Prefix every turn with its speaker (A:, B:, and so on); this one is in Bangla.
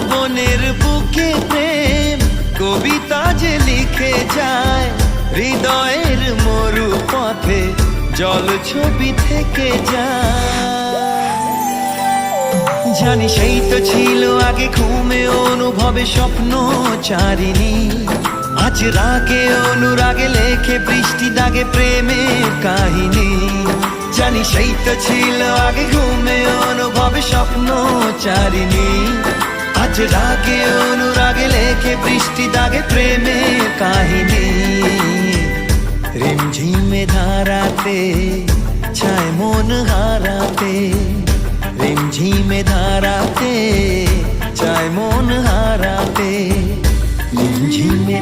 A: বনের বুকে প্রেম কবিতা যে লিখে যায়, হৃদয়ের মরু পথে জল ছবি থেকে যায়। জানি সেই তো ছিল আগে ঘুমে অনুভবে স্বপ্ন চারিণী, আজ রাগে অনুরাগে লেখে বৃষ্টি দাগে প্রেমের কাহিনী। জানি সেই তো ছিল আগে ঘুমে অনুভবে স্বপ্ন চারিণী, আজ রাগে অনুরাগে লেখে বৃষ্টি দাগে প্রেমের কাহিনী। রিমঝিমে ধারাতে ছায় মন হারাতে, রিমঝিমে ধারাতে চায় মন হারাতে, রিমঝিমে